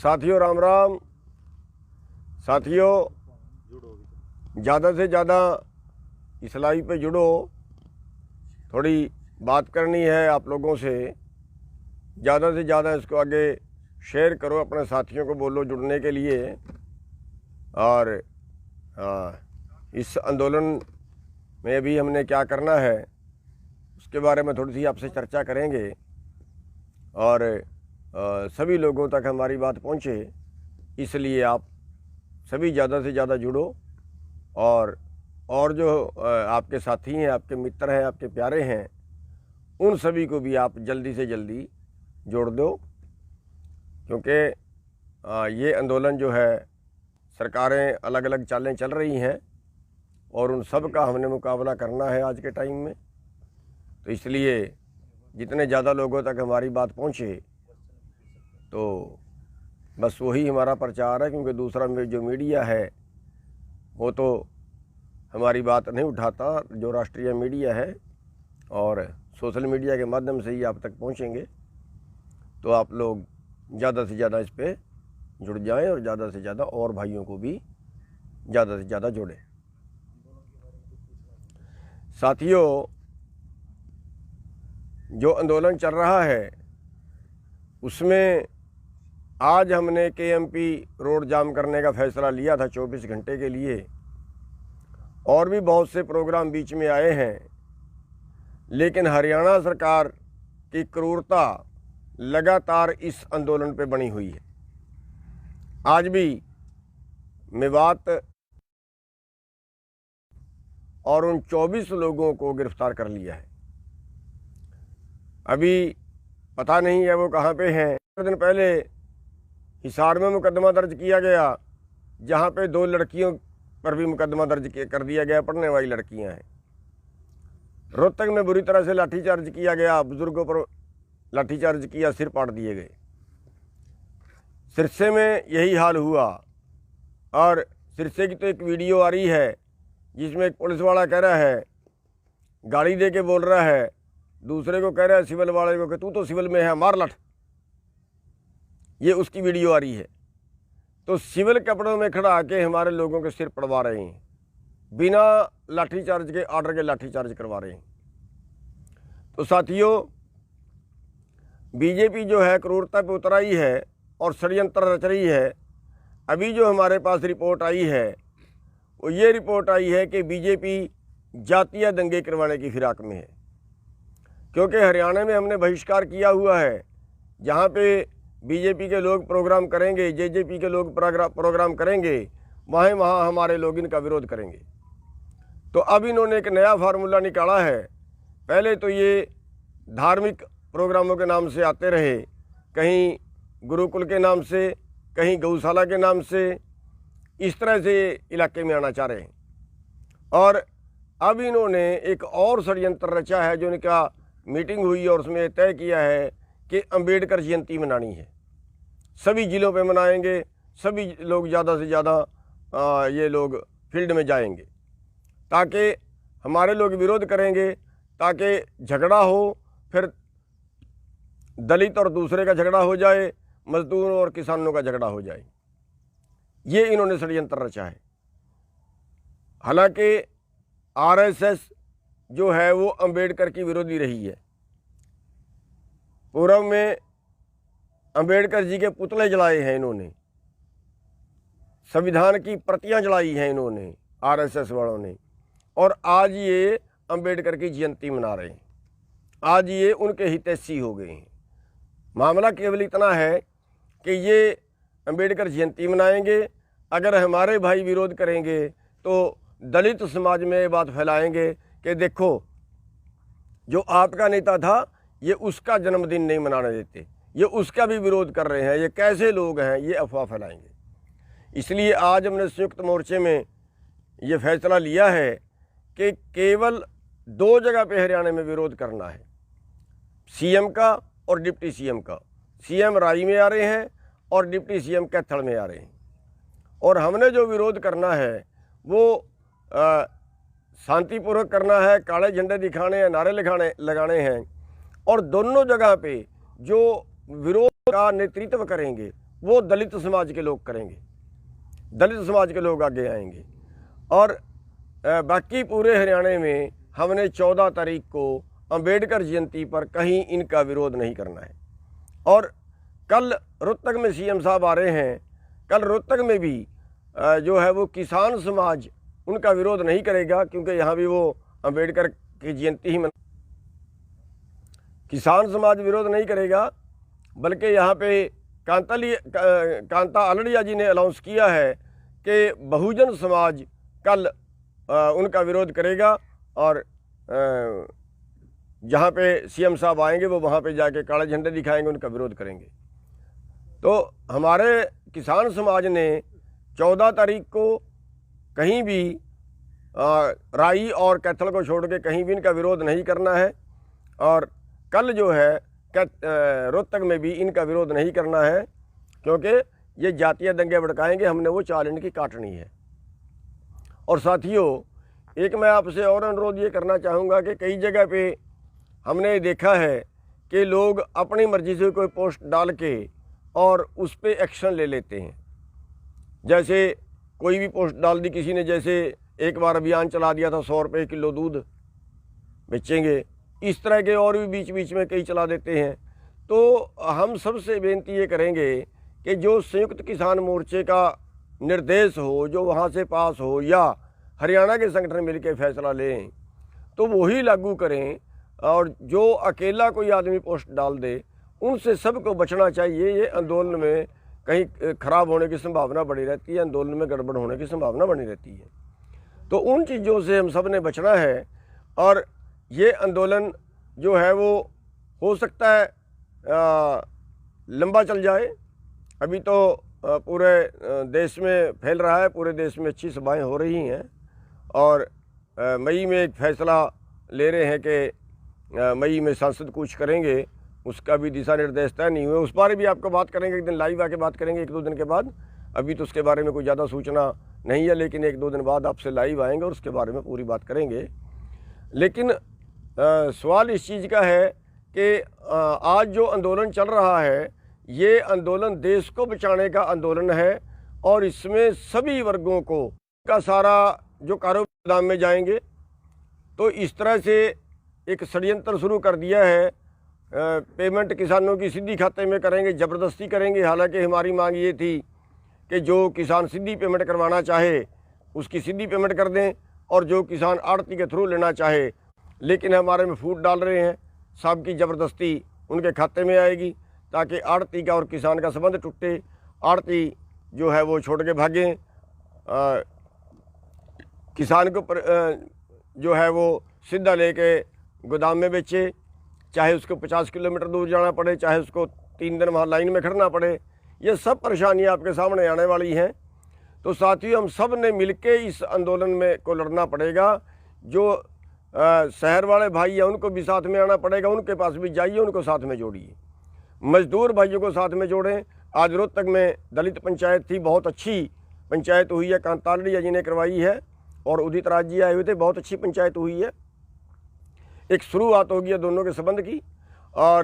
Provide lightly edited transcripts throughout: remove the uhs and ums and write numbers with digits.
साथियों राम राम। साथियों ज़्यादा से ज़्यादा इस लाइव पे जुड़ो, थोड़ी बात करनी है आप लोगों से। ज़्यादा से ज़्यादा इसको आगे शेयर करो, अपने साथियों को बोलो जुड़ने के लिए। और इस आंदोलन में अभी हमने क्या करना है उसके बारे में थोड़ी सी आपसे चर्चा करेंगे और सभी लोगों तक हमारी बात पहुँचे, इसलिए आप सभी ज़्यादा से ज़्यादा जुड़ो। और जो आपके साथी हैं, आपके मित्र हैं, आपके प्यारे हैं, उन सभी को भी आप जल्दी से जल्दी जोड़ दो, क्योंकि ये आंदोलन जो है सरकारें अलग अलग चालें चल रही हैं और उन सब का हमने मुकाबला करना है आज के टाइम में। तो इसलिए जितने ज़्यादा लोगों तक हमारी बात पहुँचे तो बस वही हमारा प्रचार है, क्योंकि दूसरा जो मीडिया है वो तो हमारी बात नहीं उठाता। जो राष्ट्रीय मीडिया है और सोशल मीडिया के माध्यम से ही आप तक पहुँचेंगे, तो आप लोग ज़्यादा से ज़्यादा इस पर जुड़ जाएं और ज़्यादा से ज़्यादा और भाइयों को भी ज़्यादा से ज़्यादा जोड़ें। साथियों, जो आंदोलन चल रहा है उसमें आज हमने केएमपी रोड जाम करने का फैसला लिया था 24 घंटे के लिए, और भी बहुत से प्रोग्राम बीच में आए हैं, लेकिन हरियाणा सरकार की क्रूरता लगातार इस आंदोलन पे बनी हुई है। आज भी मेवात और उन 24 लोगों को गिरफ्तार कर लिया है। अभी पता नहीं है वो कहाँ पे हैं। 4 दिन पहले हिसार में मुकदमा दर्ज किया गया, जहाँ पे 2 लड़कियों पर भी मुकदमा दर्ज कर दिया गया, पढ़ने वाली लड़कियाँ हैं। रोहतक में बुरी तरह से लाठीचार्ज किया गया, बुजुर्गों पर लाठीचार्ज किया, सिर पाड़ दिए गए। सिरसे में यही हाल हुआ। और सिरसे की तो एक वीडियो आ रही है जिसमें एक पुलिस वाला कह रहा है, गाड़ी दे के बोल रहा है, दूसरे को कह रहा है सिविल वाले को कि तू तो सिविल में है, मार लठ। ये उसकी वीडियो आ रही है। तो सिविल कपड़ों में खड़ा आके हमारे लोगों के सिर पड़वा रहे हैं, बिना लाठीचार्ज के ऑर्डर के लाठीचार्ज करवा रहे हैं। तो साथियों, बीजेपी जो है क्रूरता पे उतर आई है और षड्यंत्र रच रही है। अभी जो हमारे पास रिपोर्ट आई है वो ये रिपोर्ट आई है कि बीजेपी जातीय दंगे करवाने की फिराक में है, क्योंकि हरियाणा में हमने बहिष्कार किया हुआ है। जहाँ पे बीजेपी के लोग प्रोग्राम करेंगे, जेजेपी के लोग प्रोग्राम करेंगे, वहाँ हमारे लोग इनका विरोध करेंगे। तो अब इन्होंने एक नया फार्मूला निकाला है। पहले तो ये धार्मिक प्रोग्रामों के नाम से आते रहे, कहीं गुरुकुल के नाम से, कहीं गौशाला के नाम से, इस तरह से इलाके में आना चाह रहे हैं। और अब इन्होंने एक और षड्यंत्र रचा है, जो इनका मीटिंग हुई और उसमें तय किया है कि अंबेडकर जयंती मनानी है। सभी ज़िलों पे मनाएंगे, सभी लोग ज़्यादा से ज़्यादा ये लोग फील्ड में जाएंगे, ताकि हमारे लोग विरोध करेंगे, ताकि झगड़ा हो, फिर दलित और दूसरे का झगड़ा हो जाए, मजदूरों और किसानों का झगड़ा हो जाए। ये इन्होंने षड्यंत्र रचा है। हालांकि आरएसएस जो है वो अंबेडकर की विरोधी रही है। पूर्व में अंबेडकर जी के पुतले जलाए हैं इन्होंने, संविधान की प्रतियां जलाई हैं इन्होंने, आरएसएस वालों ने, और आज ये अंबेडकर की जयंती मना रहे हैं। आज ये उनके हितैषी हो गए हैं। मामला केवल इतना है कि ये अंबेडकर जयंती मनाएंगे, अगर हमारे भाई विरोध करेंगे तो दलित समाज में ये बात फैलाएंगे कि देखो जो आपका नेता था ये उसका जन्मदिन नहीं मनाने देते, ये उसका भी विरोध कर रहे हैं, ये कैसे लोग हैं, ये अफवाह फैलाएंगे। इसलिए आज हमने संयुक्त मोर्चे में ये फैसला लिया है कि केवल 2 जगह पे हरियाणा में विरोध करना है, सीएम का और डिप्टी सीएम का। सीएम राई में आ रहे हैं और डिप्टी सीएम कैथल में आ रहे हैं। और हमने जो विरोध करना है वो शांतिपूर्वक करना है, काले झंडे दिखाने हैं, नारे लगाने हैं। और दोनों जगह पे जो विरोध का नेतृत्व करेंगे वो दलित समाज के लोग करेंगे, दलित समाज के लोग आगे आएंगे। और बाकी पूरे हरियाणा में हमने 14 तारीख को अंबेडकर जयंती पर कहीं इनका विरोध नहीं करना है। और कल रोहतक में सीएम साहब आ रहे हैं, कल रोहतक में भी जो है वो किसान समाज उनका विरोध नहीं करेगा, क्योंकि यहाँ भी वो अंबेडकर की जयंती ही किसान समाज विरोध नहीं करेगा, बल्कि यहाँ पे कांता आलड़िया जी ने अनाउंस किया है कि बहुजन समाज कल उनका विरोध करेगा। और जहाँ पे सीएम साहब आएंगे वो वहाँ पे जाके काले झंडे दिखाएंगे, उनका विरोध करेंगे। तो हमारे किसान समाज ने 14 तारीख को कहीं भी राई और कैथल को छोड़ के कहीं भी इनका विरोध नहीं करना है। और कल जो है रोहतक में भी इनका विरोध नहीं करना है, क्योंकि ये जातीय दंगे भड़काएंगे, हमने वो चाल इनकी काटनी है। और साथियों, एक मैं आपसे और अनुरोध ये करना चाहूँगा कि कई जगह पे हमने देखा है कि लोग अपनी मर्ज़ी से कोई पोस्ट डाल के और उस पर एक्शन ले लेते हैं। जैसे कोई भी पोस्ट डाल दी किसी ने, जैसे एक बार अभियान चला दिया था 100 रुपये किलो दूध बेचेंगे, इस तरह के और भी बीच बीच में कई चला देते हैं। तो हम सबसे बेनती ये करेंगे कि जो संयुक्त किसान मोर्चे का निर्देश हो, जो वहाँ से पास हो, या हरियाणा के संगठन मिलकर फैसला लें तो वही लागू करें। और जो अकेला कोई आदमी पोस्ट डाल दे, उनसे सबको बचना चाहिए। ये आंदोलन में कहीं खराब होने की संभावना बनी रहती है, आंदोलन में गड़बड़ होने की संभावना बनी रहती है। तो उन चीज़ों से हम सब ने बचना है। और ये आंदोलन जो है वो हो सकता है लंबा चल जाए। अभी तो पूरे देश में फैल रहा है, पूरे देश में अच्छी सभाएं हो रही हैं। और मई में एक फैसला ले रहे हैं कि मई में सांसद कूच करेंगे, उसका भी दिशा निर्देश तय नहीं हुए। उस बारे भी आपको बात करेंगे, एक दिन लाइव आके बात करेंगे 1-2 दिन के बाद। अभी तो उसके बारे में कोई ज़्यादा सूचना नहीं है, लेकिन 1-2 दिन बाद आपसे लाइव आएंगे और उसके बारे में पूरी बात करेंगे। लेकिन सवाल इस चीज़ का है कि आज जो आंदोलन चल रहा है, ये आंदोलन देश को बचाने का आंदोलन है। और इसमें सभी वर्गों को का सारा जो कारोबार दाम में जाएंगे। तो इस तरह से एक षड्यंत्र शुरू कर दिया है। पेमेंट किसानों की सीधी खाते में करेंगे, ज़बरदस्ती करेंगे। हालांकि हमारी मांग ये थी कि जो किसान सीधी पेमेंट करवाना चाहे उसकी सीधी पेमेंट कर दें, और जो किसान आड़ती के थ्रू लेना चाहे, लेकिन हमारे में फूट डाल रहे हैं। साहब की ज़बरदस्ती उनके खाते में आएगी ताकि आड़ती का और किसान का संबंध टूटे, आड़ती जो है वो छोड़ के भागें, किसान को जो है वो सीधा लेके गोदाम में बेचे, चाहे उसको 50 किलोमीटर दूर जाना पड़े, चाहे उसको 3 दिन वहाँ लाइन में खड़ना पड़े। ये सब परेशानियाँ आपके सामने आने वाली हैं। तो साथियों, हम सब ने मिलके इस आंदोलन में को लड़ना पड़ेगा। जो शहर वाले भाई हैं उनको भी साथ में आना पड़ेगा, उनके पास भी जाइए, उनको साथ में जोड़िए। मजदूर भाइयों को साथ में जोड़ें। आज रोहतक में दलित पंचायत थी, बहुत अच्छी पंचायत हुई है, कांता आलड़िया जी ने करवाई है और उदित राज जी आए हुए थे, बहुत अच्छी पंचायत हुई है। एक शुरुआत होगी है दोनों के संबंध की। और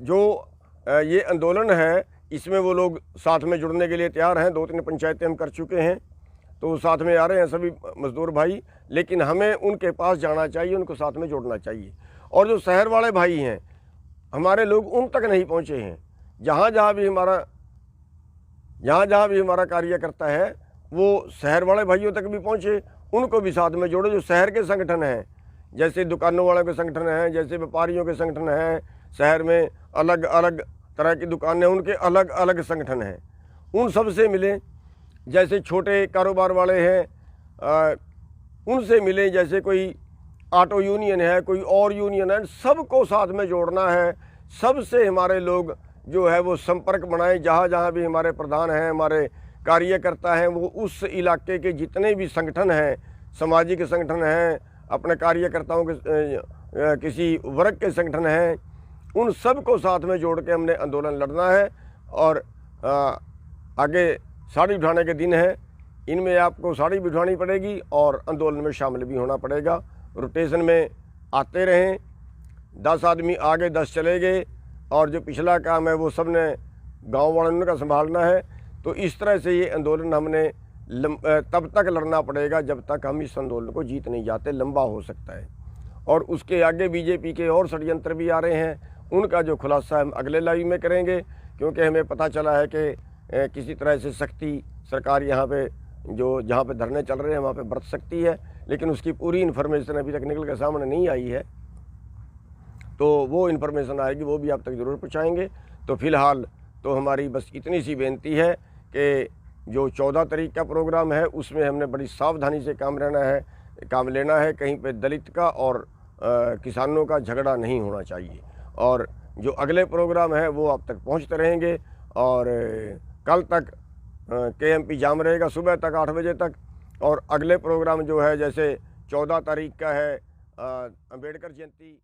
जो ये आंदोलन है इसमें वो लोग साथ में जुड़ने के लिए तैयार हैं। 2-3 पंचायतें हम कर चुके हैं, तो साथ में आ रहे हैं सभी मजदूर भाई। लेकिन हमें उनके पास जाना चाहिए, उनको साथ में जोड़ना चाहिए। और जो शहर वाले भाई हैं हमारे, लोग उन तक नहीं पहुँचे हैं। जहाँ जहाँ भी हमारा कार्य करता है वो शहर वाले भाइयों तक भी पहुँचे, उनको भी साथ में जोड़ो। जो शहर के संगठन हैं, जैसे दुकानों वालों के संगठन हैं, जैसे व्यापारियों के संगठन हैं, शहर में अलग अलग तरह की दुकानें, उनके अलग अलग संगठन हैं, उन सब से मिलें। जैसे छोटे कारोबार वाले हैं उनसे मिलें, जैसे कोई ऑटो यूनियन है, कोई और यूनियन है, सबको साथ में जोड़ना है। सबसे हमारे लोग जो है वो संपर्क बनाएं। जहाँ जहाँ भी हमारे प्रधान हैं, हमारे कार्यकर्ता हैं, वो उस इलाके के जितने भी संगठन हैं, सामाजिक संगठन हैं, अपने कार्यकर्ताओं के किसी वर्ग के संगठन हैं, उन सब को साथ में जोड़ के हमने आंदोलन लड़ना है। और आगे साड़ी उठाने के दिन है, इनमें आपको साड़ी भी उठानी पड़ेगी और आंदोलन में शामिल भी होना पड़ेगा। रोटेशन में आते रहें, 10 आदमी आगे 10 चले गए, और जो पिछला काम है वो सब ने गांव वालों का संभालना है। तो इस तरह से ये आंदोलन हमने तब तक लड़ना पड़ेगा जब तक हम इस आंदोलन को जीत नहीं जाते। लंबा हो सकता है और उसके आगे बीजेपी के और षड्यंत्र भी आ रहे हैं, उनका जो खुलासा हम अगले लाइव में करेंगे, क्योंकि हमें पता चला है कि किसी तरह से सख्ती सरकार यहाँ पे जो जहाँ पे धरने चल रहे हैं वहाँ पे बरत सकती है, लेकिन उसकी पूरी इन्फॉर्मेशन अभी तक निकल के सामने नहीं आई है। तो वो इन्फॉर्मेशन आएगी, वो भी आप तक ज़रूर पहुँचाएँगे। तो फिलहाल तो हमारी बस इतनी सी बेनती है कि जो 14 तारीख का प्रोग्राम है उसमें हमने बड़ी सावधानी से काम लेना है। कहीं पे दलित का और किसानों का झगड़ा नहीं होना चाहिए। और जो अगले प्रोग्राम है वो आप तक पहुंचते रहेंगे। और कल तक KMP जाम रहेगा सुबह तक 8 बजे तक। और अगले प्रोग्राम जो है जैसे 14 तारीख का है अम्बेडकर जयंती